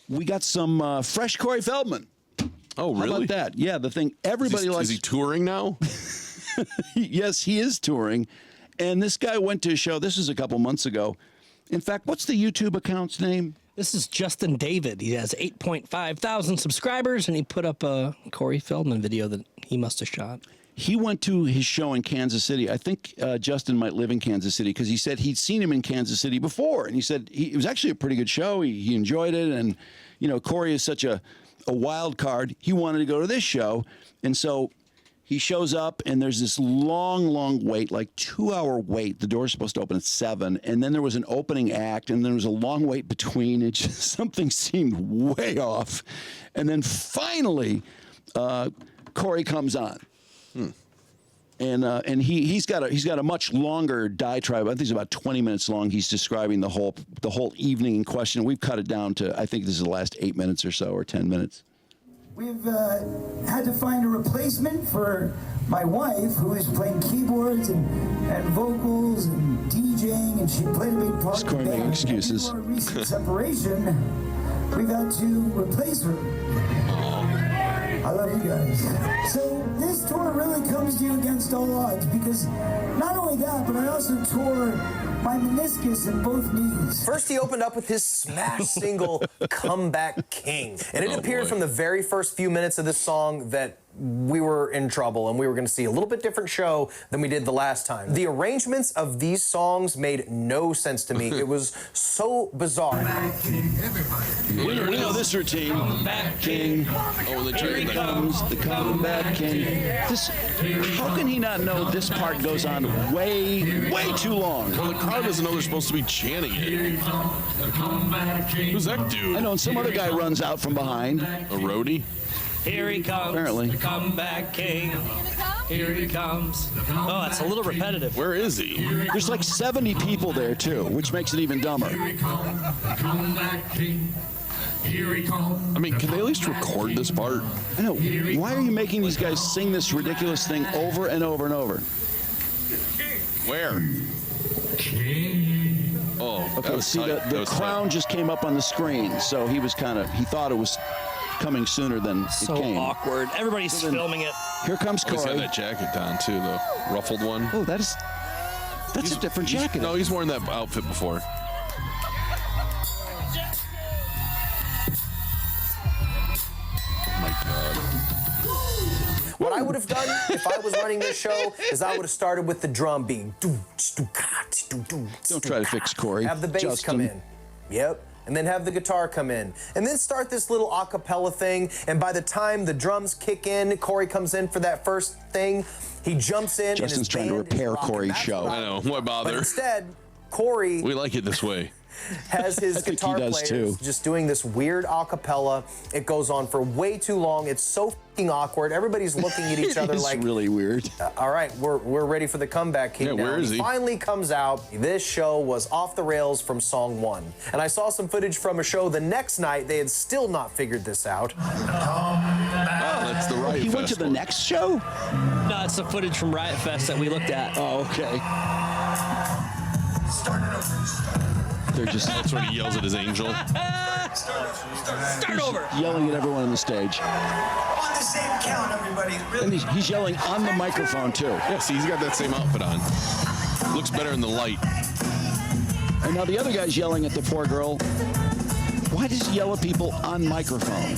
we got some fresh Corey Feldman. Oh, really? How about that? Yeah, the thing everybody likes. Is he touring now? Yes, he is touring. And this guy went to a show. This was a couple months ago. In fact, what's the YouTube account's name? This is Justin David. He has 8.5 thousand subscribers, and he put up a Corey Feldman video that he must have shot. He went to his show in Kansas City. I think Justin might live in Kansas City because he said he'd seen him in Kansas City before. And he said it was actually a pretty good show. He enjoyed it. And, you know, Corey is such a wild card. He wanted to go to this show. And so he shows up, and there's this long wait, like 2-hour wait. The door's supposed to open at 7. And then there was an opening act, and there was a long wait between. It just, something seemed way off. And then finally, Corey comes on. And he's got a much longer diatribe. I think it's about 20 minutes long. He's describing the whole evening in question. We've cut it down to, I think this is the last 8 minutes or so, or 10 minutes. We've had to find a replacement for my wife, who is playing keyboards and vocals and DJing, and she played a big part in the band. Making excuses. Due to our recent separation, we've had to replace her. I love you guys. So this tour really comes to you against all odds, because not only that, but I also tore my meniscus in both knees. First, he opened up with his smash single, Comeback King. And it appeared from the very first few minutes of this song that we were in trouble and we were going to see a little bit different show than we did the last time. The arrangements of these songs made no sense to me. It was so bizarre. We know this routine. Comeback King. Oh, Here he comes, the Comeback King. How can he not know this part goes on way too long? Well, the crowd doesn't know they're supposed to be chanting it. Who's that dude? I know, and some other guy runs out from behind. A roadie? Here he comes, apparently. the Comeback King. Here he comes. Oh, it's a little repetitive. Where is he? There's like 70 people there, too, which makes it even dumber. I mean, can they at least record this part? I know. Why are you making these guys sing this ridiculous thing over and over and over? Where? Oh, Okay, see, the crown just came up on the screen, so he thought it was coming sooner than So it came. awkward. Everybody's filming it. Here comes He's got Corey. that jacket on, too, the ruffled one. Oh, that's a different jacket. No, he's worn that outfit before. Oh, my God. What I would have done if I was running this show is I would have started with the drum beat. Don't try to fix Corey. Have the bass Justin. come in. Yep. And then have the guitar come in. And then start this little a cappella thing. And by the time the drums kick in, Corey comes in for that first thing. He jumps in. Justin's and his trying to band is repair rocking. Corey's That's show. what I know. Why bother? But instead, Corey We like it this way. has his I think guitar he does players too. just doing this weird a cappella. It goes on for way too long. It's so fucking awkward. Everybody's looking at each other It's like, really weird. all right, we're ready for the Comeback King Yeah, now. where is he? Finally comes out. This show was off the rails from song 1. And I saw some footage from a show the next night. They had still not figured this out. Oh, that's the Riot He went to Fest the one. next show? No, it's the footage from Riot Fest that we looked at. Oh, okay. They're just That's when he yells at his angel. Start over. yelling at everyone on the stage. On the same count, everybody. And he's yelling on the microphone, too. Yeah, see, he's got that same outfit on. Looks better in the light. And now the other guy's yelling at the poor girl. Why does he yell at people on microphone?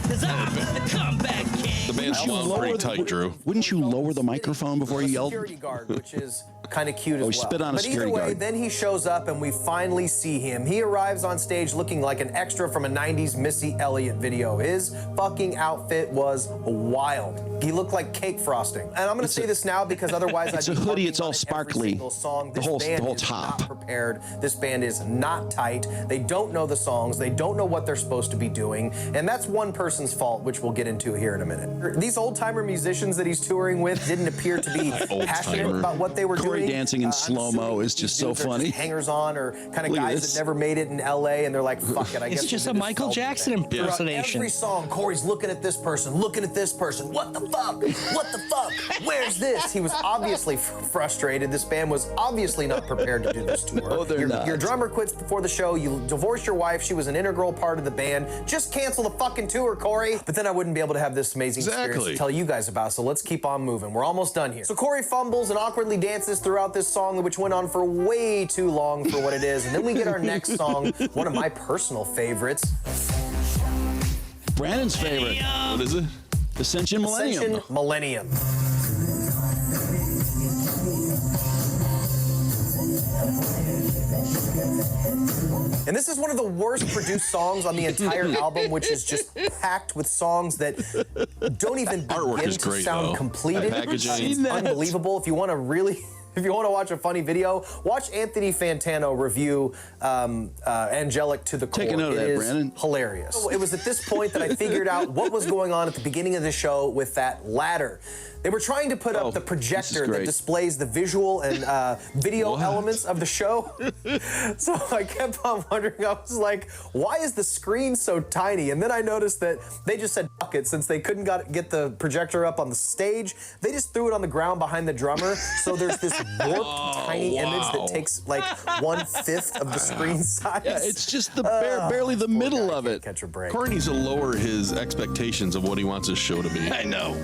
Cause I'm the Comeback King. The band's wound pretty tight, Drew. Wouldn't you lower the microphone before you A yelled? security guard, which is kind of cute as Oh, well. he spit on a but either security way, guard. then he shows up and we finally see him. He arrives on stage looking like an extra from a 90s Missy Elliott video. His fucking outfit was wild. He looked like cake frosting. And I'm going to say this now because otherwise It's I'd a be hoodie, harping it's all on it every sparkly. single song. The This whole band is top. not prepared. This band is not tight. They don't know the songs. They don't know what they're supposed to be doing. And that's one person's person's fault, which we'll get into here in a minute. These old-timer musicians that he's touring with didn't appear to be passionate about what they were Corey doing. dancing in slow-mo is just so funny. Hangers-on or kind of Look at guys this. that never made it in L.A. and they're like, fuck it, I guess It's just we'll a do this Michael Feldman Jackson thing. impersonation. Every song, Corey's looking at this person, looking at this person. What the fuck? What the fuck? Where's this? He was obviously frustrated. This band was obviously not prepared to do this tour. No, they're not. Your drummer quits before the show. You divorced your wife. She was an integral part of the band. Just cancel the fucking tour, Corey. But then I wouldn't be able to have this amazing experience to tell you guys about, so let's keep on moving. We're almost done here. So Corey fumbles and awkwardly dances throughout this song, which went on for way too long for what it is. And then we get our next song, one of my personal favorites. Brandon's favorite. What is it? Ascension Millennium. Ascension Millennium. And this is one of the worst produced songs on the entire album, which is just packed with songs that don't even Artwork begin is to great, sound though. completed. Packaging. It's unbelievable. If you want to really... If you want to watch a funny video, watch Anthony Fantano review Angelic to the Core. Take a note of It that, is Brandon. hilarious. It was at this point that I figured out what was going on at the beginning of the show with that ladder. They were trying to put up the projector that displays the visual and video elements of the show. So I kept on wondering, I was like, why is the screen so tiny? And then I noticed that they just said, fuck it, since they couldn't get the projector up on the stage, they just threw it on the ground behind the drummer. So there's this warped, tiny image that takes like 1/5 of the screen size. Yeah, it's just the barely the middle of it. Catch a break. Corey needs to lower his expectations of what he wants his show to be. I know.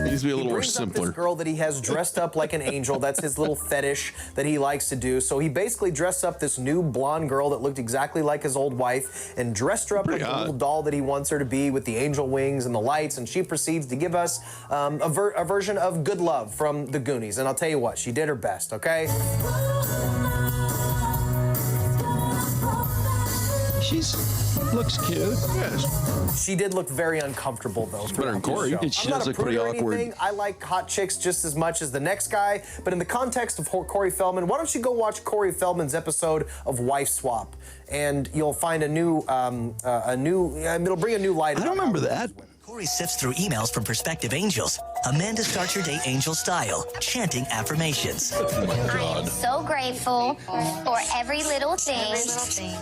He needs to be a little more Brings up simpler. this girl that he has dressed up like an angel. That's his little fetish that he likes to do. So he basically dressed up this new blonde girl that looked exactly like his old wife and dressed her up like the little doll that he wants her to be with the angel wings and the lights. And she proceeds to give us a version of Good Love from the Goonies. And I'll tell you what, she did her best, okay? Looks cute. Yes. She did look very uncomfortable, though. better than Corey. She I'm does not a look pretty prude or awkward. anything. I like hot chicks just as much as the next guy, but in the context of Corey Feldman, why don't you go watch Corey Feldman's episode of Wife Swap, and you'll find it'll bring a new light. I don't remember that. Corey sifts through emails from prospective angels. Amanda starts her day angel style, chanting affirmations. I am so grateful for every little thing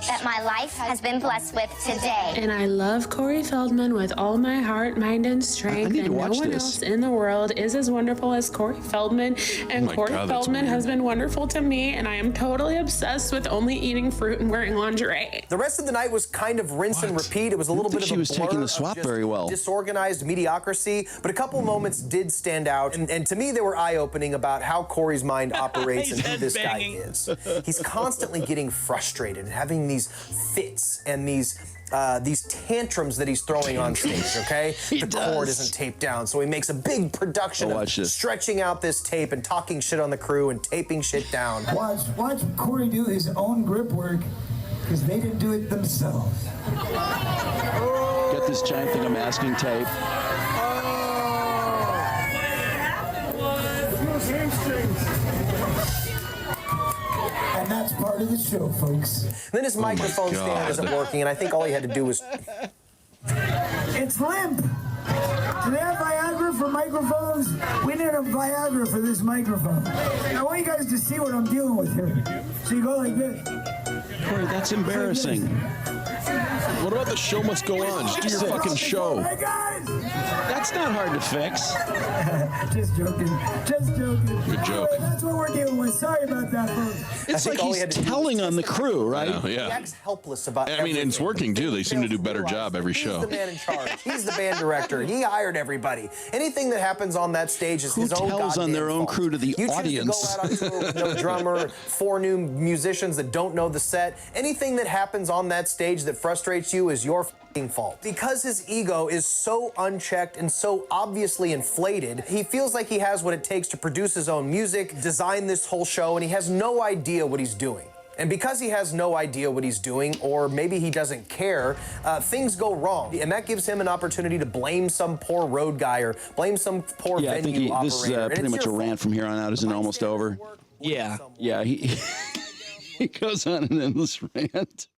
that my life has been blessed with today. And I love Corey Feldman with all my heart, mind, and strength. need to And no watch one this. else in the world is as wonderful as Corey Feldman. And my Corey God, that's Feldman weird. has been wonderful to me, and I am totally obsessed with only eating fruit and wearing lingerie. The rest of the night was kind of rinse and repeat. It was a little bit think of a she was blur taking the of swap just very well. disorganized mediocrity, but a couple moments did stand out, and to me they were eye-opening about how Corey's mind operates and who this guy is. He's constantly getting frustrated and having these fits and these tantrums that he's throwing on stage, okay? The cord isn't taped down, so he makes a big production of stretching out this tape and talking shit on the crew and taping shit down. Watch Corey do his own grip work, because they didn't do it themselves. Get this giant thing of masking tape. And that's part of the show, folks. Then his microphone stand isn't working, and I think all he had to do was... It's limp. Do they have Viagra for microphones? We need a Viagra for this microphone. I want you guys to see what I'm dealing with here. So you go like this. Corey, that's embarrassing. What about the show must go on? Just do your fucking show. Hey guys! That's not hard to fix. Just joking. Just joking. Good joke. Anyway, that's what we're dealing with. Sorry about that, folks. It's like all he he's had to do was telling on the crew, right? Oh, He yeah. acts helpless about I mean, it's everything. working, too. They seem to do a better Realize job every show. He's the man in charge. He's the band director. He hired everybody. Anything that happens on that stage is Who his own tells on goddamn their own fault. crew to the you audience? Choose to go out on tour with no drummer, 4 new musicians that don't know the set. Anything that happens on that stage that frustrates you is your f***ing fault. Because his ego is so unchecked and so obviously inflated, he feels like he has what it takes to produce his own music, design this whole show, and he has no idea what he's doing. And because he has no idea what he's doing, or maybe he doesn't care, things go wrong. And that gives him an opportunity to blame some poor road guy or blame some poor Yeah, I think venue this is operator. And pretty it's much a your rant fault. from here on out. Isn't it almost over? Yeah. Yeah, he he goes on an endless rant.